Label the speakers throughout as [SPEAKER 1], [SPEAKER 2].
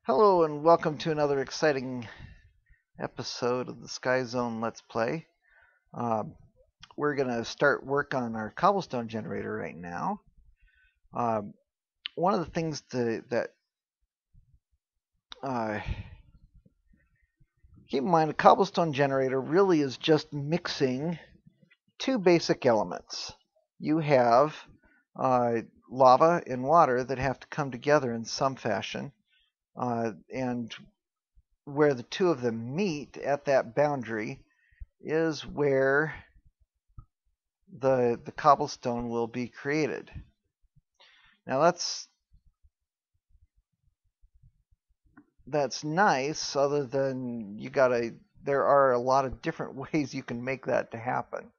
[SPEAKER 1] Hello and welcome to another exciting episode of the SkyZone Let's Play. Uh, we're going to start work on our cobblestone generator right now. Uh, One of the things that keep in mind, a cobblestone generator really is just mixing two basic elements. You have lava and water that have to come together in some fashion, and where the two of them meet at that boundary is where the cobblestone will be created. Now that's nice, other than there are a lot of different ways you can make that to happen.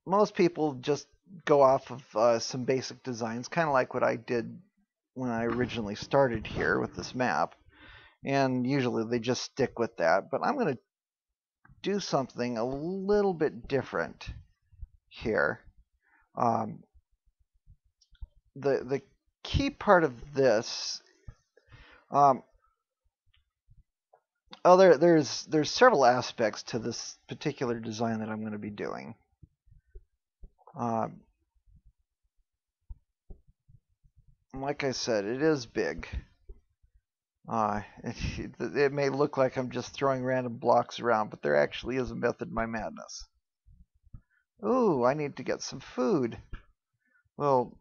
[SPEAKER 1] Most people just go off of some basic designs, kind of like what I did when I originally started here with this map, and usually they just stick with that. But I'm going to do something a little bit different here. The key part of this, there's several aspects to this particular design that I'm going to be doing. Like I said, it is big. It may look like I'm just throwing random blocks around, but there actually is a method in my madness. Ooh, I need to get some food. Well,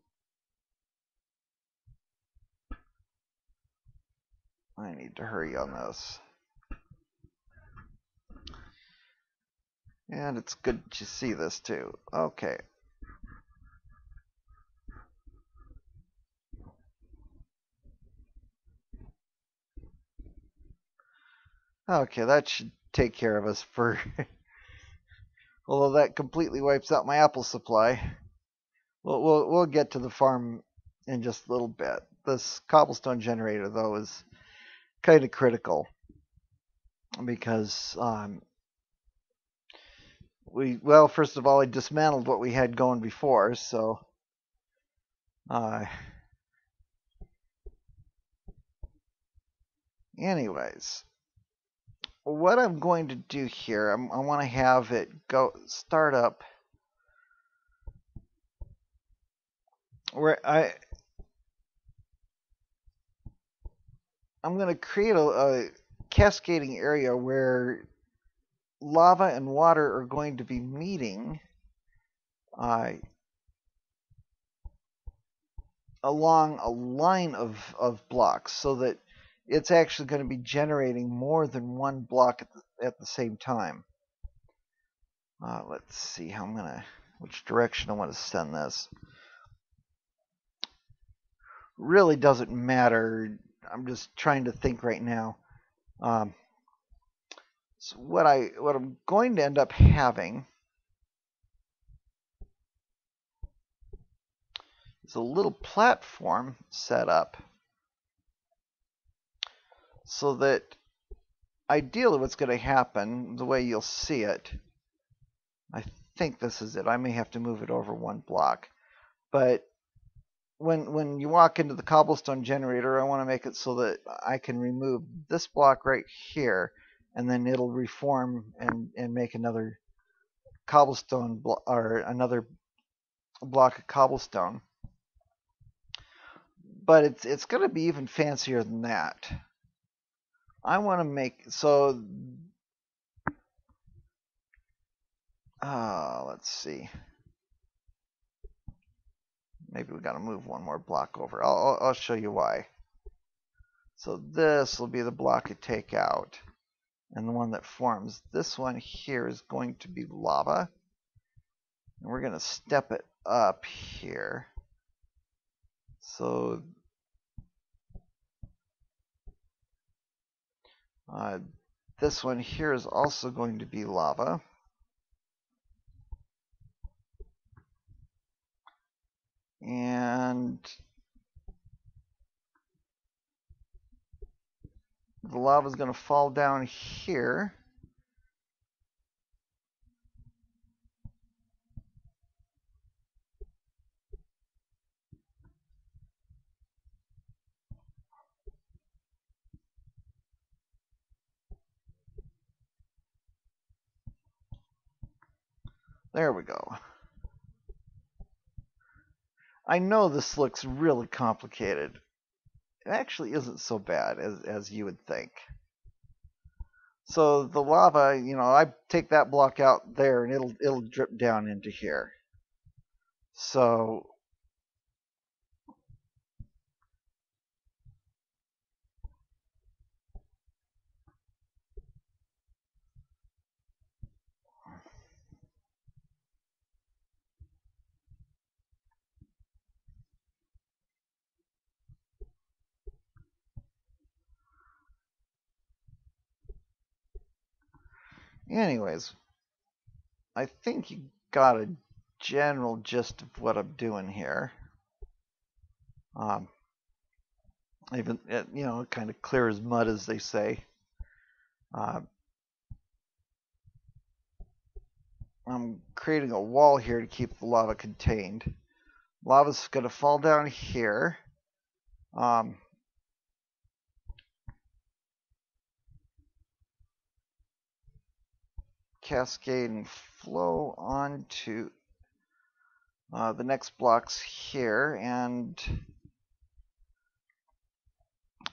[SPEAKER 1] I need to hurry on this. And it's good to see this too. Okay. Okay, that should take care of us for... Although that completely wipes out my apple supply. We'll get to the farm in just a little bit. This cobblestone generator, though, is kind of critical because first of all, I dismantled what we had going before, so anyways, what I'm going to do here, I want to have it start up where I'm going to create a cascading area where lava and water are going to be meeting along a line of blocks, so that it's actually going to be generating more than one block at the same time. Let's see which direction I want to send this. Really doesn't matter. I'm just trying to think right now. So what I'm going to end up having is a little platform set up so that ideally what's going to happen, the way you'll see it, I think this is it. I may have to move it over one block. But when you walk into the cobblestone generator, I want to make it so that I can remove this block right here, and then it'll reform and make another cobblestone or another block of cobblestone. But it's going to be even fancier than that. I want to make so. Let's see. Maybe we got to move one more block over. I'll show you why. So this will be the block you take out, and the one that forms. This one here is going to be lava, and we're going to step it up here. So this one here is also going to be lava. And the lava is going to fall down here. There we go. I know this looks really complicated. It actually isn't so bad as you would think. So the lava, you know, I take that block out there and it'll drip down into here. So anyways, I think you got a general gist of what I'm doing here. Even, you know, kind of clear as mud, as they say. I'm creating a wall here to keep the lava contained. Lava's going to fall down here. Cascade and flow onto the next blocks here, and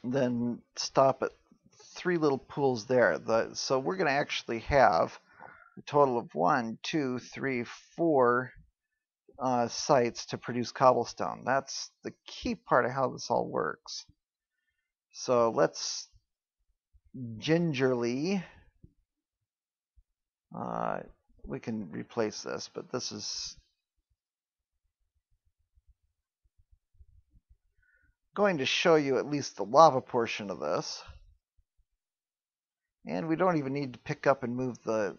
[SPEAKER 1] then stop at 3 little pools there. So we're going to actually have a total of 1, 2, 3, 4 sites to produce cobblestone. That's the key part of how this all works. So let's gingerly, we can replace this, but this is going to show you at least the lava portion of this. And we don't even need to pick up and move the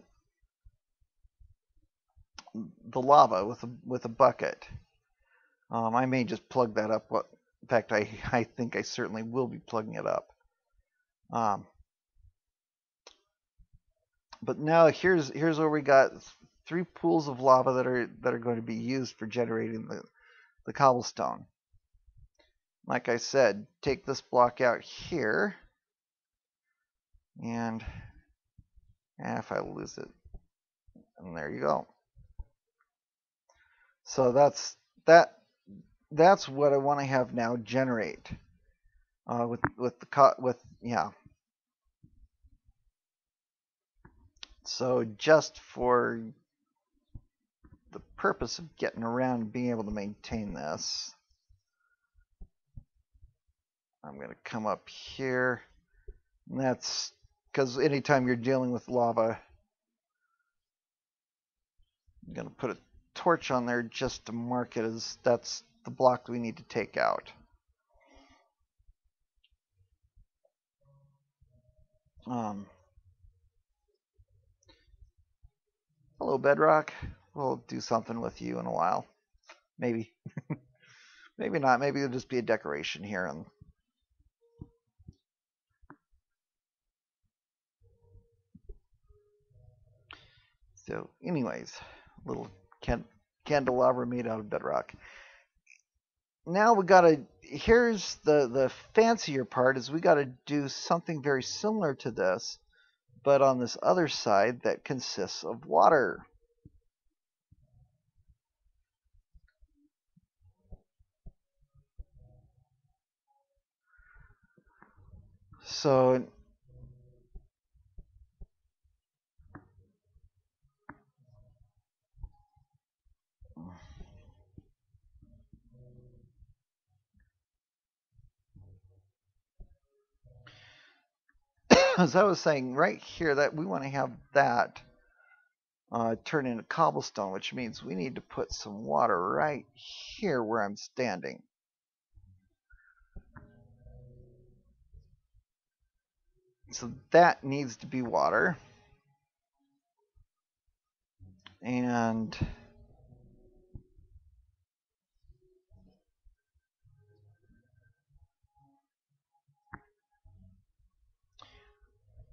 [SPEAKER 1] lava with a bucket. I may just plug that up. In fact, I think I certainly will be plugging it up. But now here's where we got 3 pools of lava that are going to be used for generating the cobblestone. Like I said, take this block out here, and if I lose it, and there you go. So that's what I want to have now generate yeah. So just for the purpose of getting around and being able to maintain this, I'm going to come up here, and that's because anytime you're dealing with lava, I'm going to put a torch on there just to mark it as that's the block we need to take out. Hello, Bedrock. We'll do something with you in a while. Maybe. Maybe not. Maybe it'll just be a decoration here. So, anyways, little candelabra made out of bedrock. Now we gotta, here's the fancier part, is we gotta do something very similar to this, but on this other side that consists of water. So as I was saying, right here, that we want to have that turn into cobblestone, which means we need to put some water right here where I'm standing. So that needs to be water. And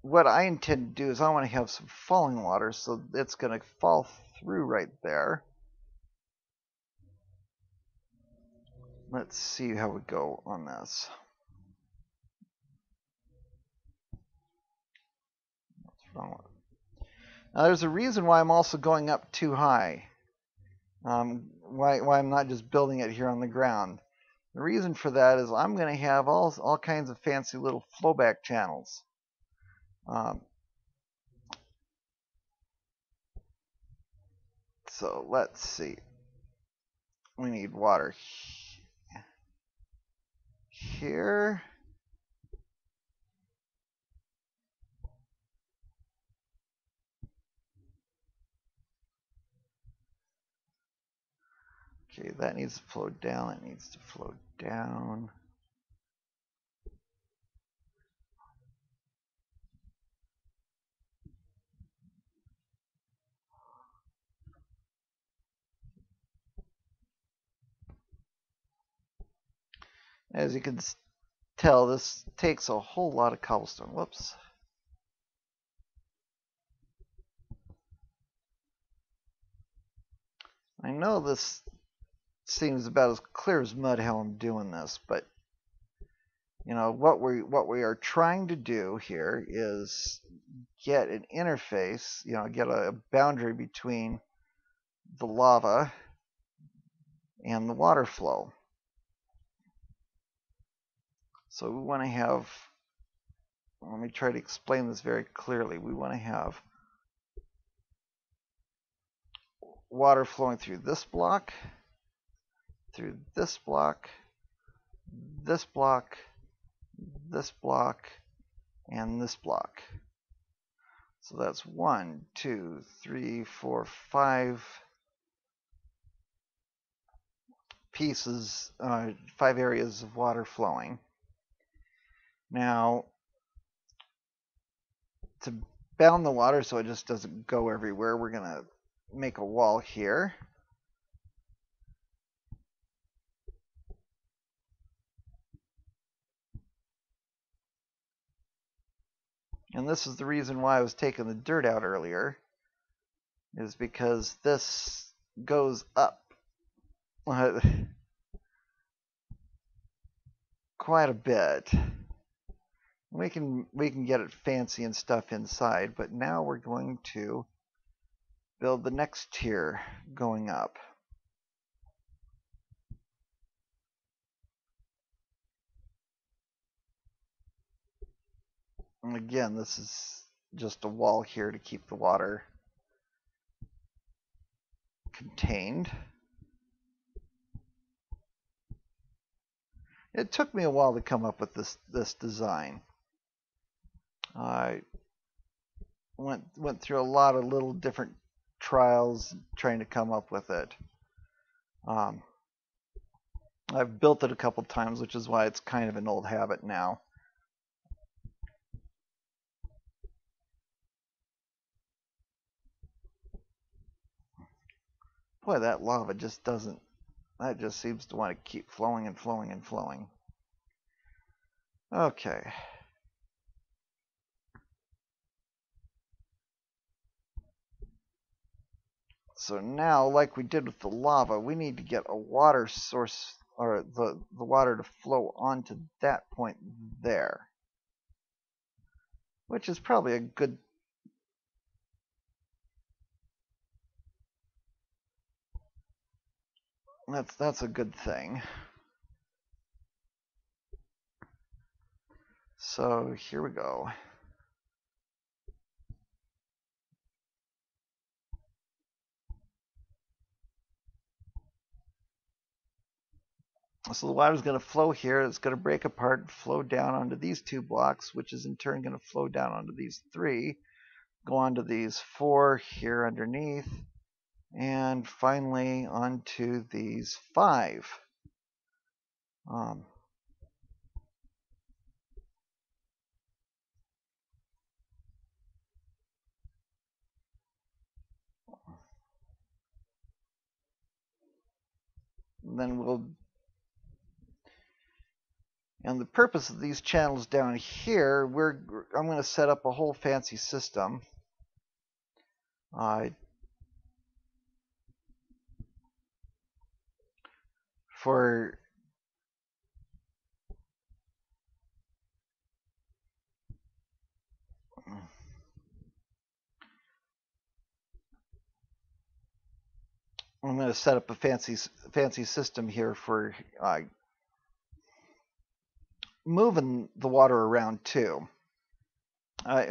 [SPEAKER 1] what I intend to do is I want to have some falling water, so it's going to fall through right there. Let's see how we go on this. What's wrong with it? Now there's a reason why I'm also going up too high. Why I'm not just building it here on the ground. The reason for that is I'm going to have all kinds of fancy little flowback channels. So let's see. We need water here. Okay, that needs to flow down. It needs to flow down. As you can tell, this takes a whole lot of cobblestone. Whoops. I know this seems about as clear as mud how I'm doing this, but you know what we are trying to do here is get an interface, get a boundary between the lava and the water flow. So we want to have, let me try to explain this very clearly. We want to have water flowing through this block, through this block, this block, this block, and this block. So that's 1, 2, 3, 4, 5 pieces, 5 areas of water flowing. Now, to bound the water so it just doesn't go everywhere, we're going to make a wall here. And this is the reason why I was taking the dirt out earlier, is because this goes up quite a bit. We can get it fancy and stuff inside, but now we're going to build the next tier going up. And again, this is just a wall here to keep the water contained. It took me a while to come up with this design. I went through a lot of little different trials trying to come up with it. I've built it a couple times, which is why it's kind of an old habit now. Boy, that lava just doesn't, that just seems to want to keep flowing and flowing and flowing. Okay. So now, like we did with the lava, we need to get a water source, or the water to flow onto that point there. Which is probably a good... That's a good thing. So here we go. So the water is going to flow here. It's going to break apart and flow down onto these 2 blocks, which is in turn going to flow down onto these 3, go onto these 4 here underneath, and finally onto these 5. And the purpose of these channels down here, I'm going to set up a whole fancy system. For I'm going to set up a fancy system here for moving the water around too.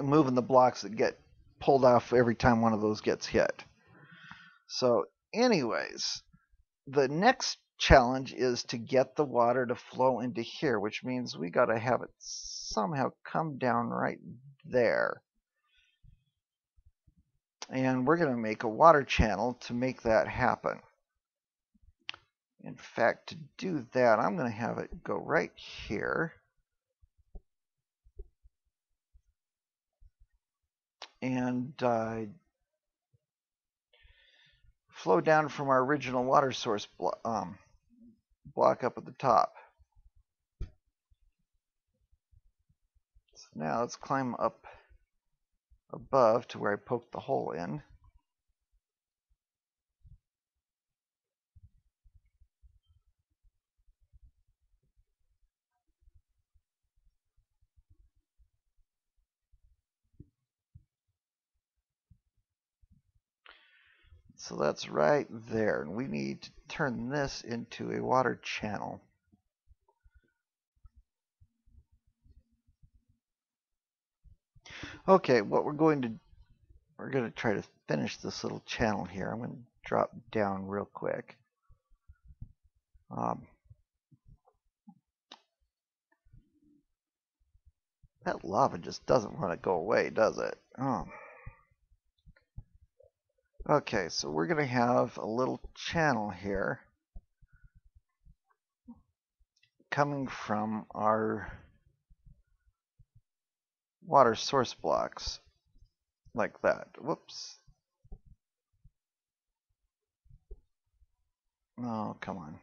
[SPEAKER 1] Moving the blocks that get pulled off every time one of those gets hit. So anyways, the next challenge is to get the water to flow into here, which means we got to have it somehow come down right there. And we're going to make a water channel to make that happen. In fact, to do that, I'm going to have it go right here. And flow down from our original water source block up at the top. So now let's climb up above to where I poked the hole in. So that's right there, and we need to turn this into a water channel. Okay, what we're going to try to finish this little channel here. I'm going to drop down real quick. That lava just doesn't want to go away, does it? Oh. Okay, so we're going to have a little channel here coming from our water source blocks, like that. Whoops. Oh, come on.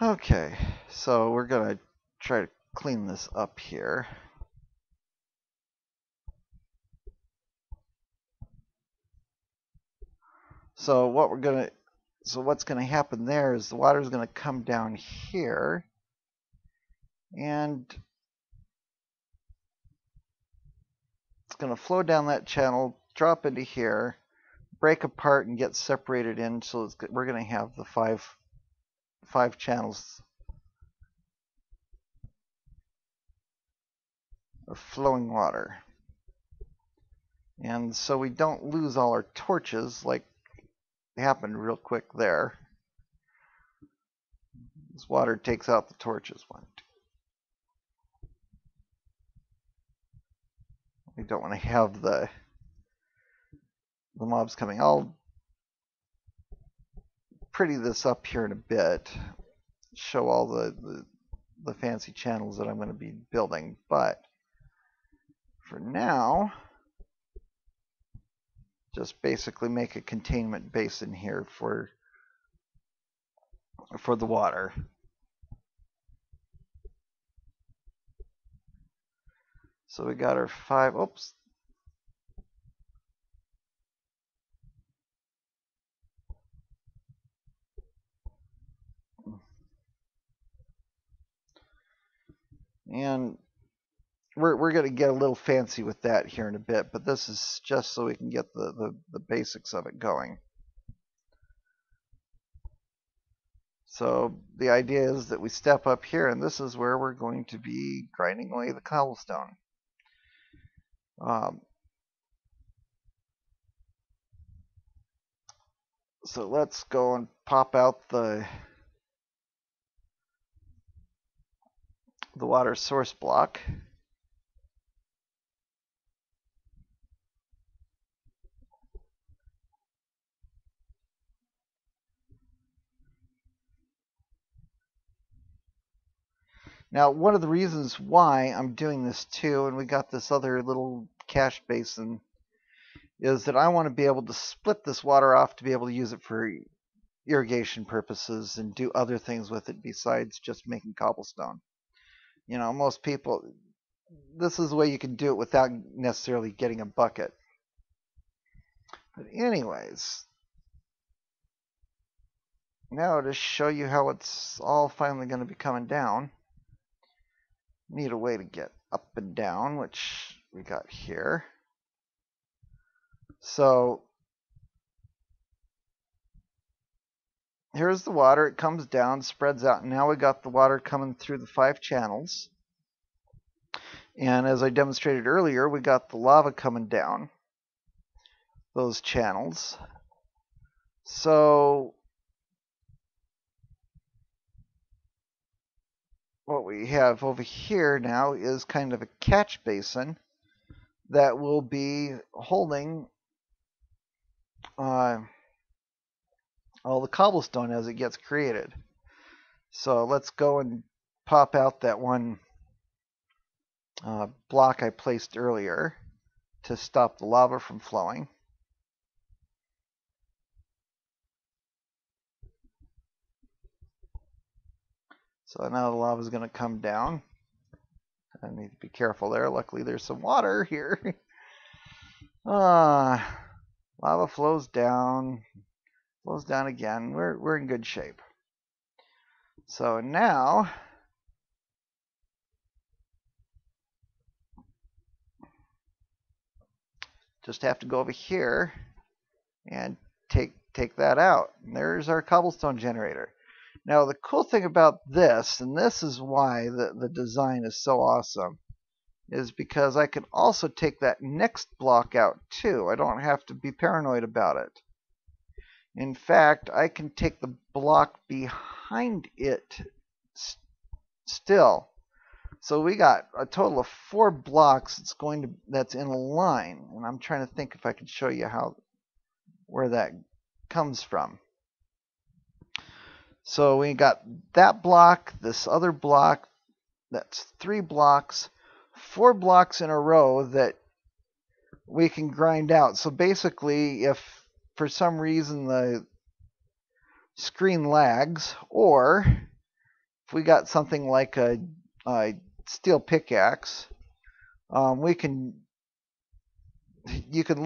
[SPEAKER 1] Okay, so we're going to try to clean this up here. So what's going to happen there is the water is going to come down here, and it's going to flow down that channel, drop into here, break apart, and get separated in. So we're going to have the five channels of flowing water. And so we don't lose all our torches like happened real quick there. This water takes out the torches. We don't want to have the mobs coming. I'll pretty this up here in a bit, show all the fancy channels that I'm going to be building, but for now, just basically make a containment basin here for the water. So we got our 5, oops. And we're going to get a little fancy with that here in a bit, but this is just so we can get the basics of it going. So the idea is that we step up here, and this is where we're going to be grinding away the cobblestone. So let's go and pop out the water source block. Now, one of the reasons why I'm doing this too, and we got this other little cache basin, is that I want to be able to split this water off to be able to use it for irrigation purposes and do other things with it besides just making cobblestone. You know, most people, this is the way you can do it without necessarily getting a bucket. But anyways, now to show you how it's all finally going to be coming down, need a way to get up and down, which we got here. So here's the water. It comes down, spreads out. Now we got the water coming through the 5 channels. And as I demonstrated earlier, we got the lava coming down those channels. So what we have over here now is kind of a catch basin that will be holding all the cobblestone as it gets created. So let's go and pop out that one block I placed earlier to stop the lava from flowing. So now the lava is going to come down. I need to be careful there. Luckily there's some water here. Lava flows down again. We're in good shape. So now just have to go over here and take that out. And there's our cobblestone generator. Now the cool thing about this, and this is why the design is so awesome, is because I can also take that next block out too. I don't have to be paranoid about it. In fact, I can take the block behind it still. So we got a total of 4 blocks that's in a line, and I'm trying to think if I can show you where that comes from. So we got that block, this other block, that's 3 blocks, 4 blocks in a row that we can grind out. So basically, if for some reason the screen lags, or if we got something like a steel pickaxe, you can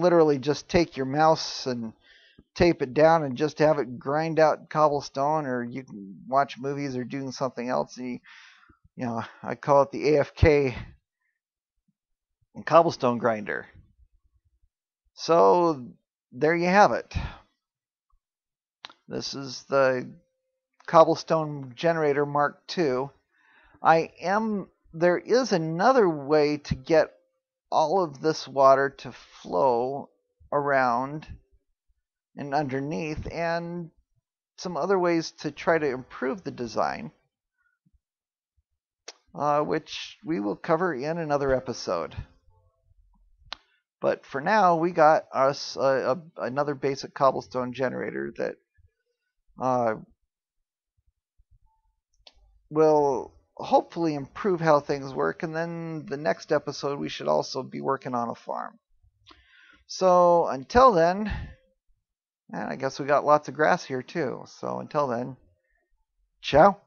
[SPEAKER 1] literally just take your mouse and tape it down and just have it grind out cobblestone, or you can watch movies or doing something else. I call it the AFK Cobblestone Grinder. So there you have it. This is the Cobblestone Generator Mark II. There is another way to get all of this water to flow around and underneath, and some other ways to try to improve the design, which we will cover in another episode. But for now, we got us another basic cobblestone generator that will hopefully improve how things work, and then the next episode we should also be working on a farm. So until then, and I guess we got lots of grass here too. So until then, ciao.